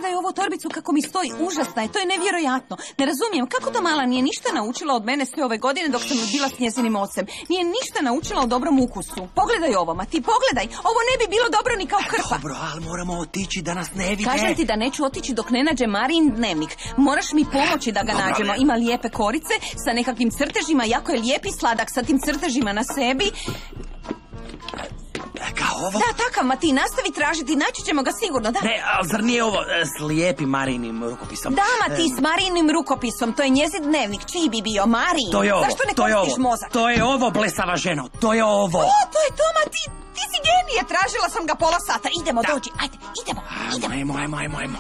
pogledaj ovu torbicu kako mi stoji, užasna je, to je nevjerojatno. Ne razumijem, kako to mala nije ništa naučila od mene sve ove godine dok sam bila s njezinim ocem. Nije ništa naučila o dobrom ukusu. Pogledaj ovo, Mati, pogledaj, ovo ne bi bilo dobro ni kao krpa. Dobro, ali moramo otići da nas ne vide. Kažem ti da neću otići dok ne nađe Marijin dnevnik. Moraš mi pomoći da ga nađemo. Ima lijepe korice sa nekakvim crtežima, jako je lijep i sladak sa tim crtežima na sebi. Kao ovo? Da, takav, Mati, nastavi tražiti, naći ćemo ga sigurno, da. Ne, ali zar nije ovo s lijepim Marijinim rukopisom? Da, Mati, s Marijinim rukopisom, to je njezin dnevnik, čiji bi bio, Marijin. To je ovo, zašto ne koristiš mozak? To je ovo, blesava ženo, to je ovo. O, to je to, Mati, ti si genije, tražila sam ga pola sata, idemo, dođi, ajde, idemo. Ajmo.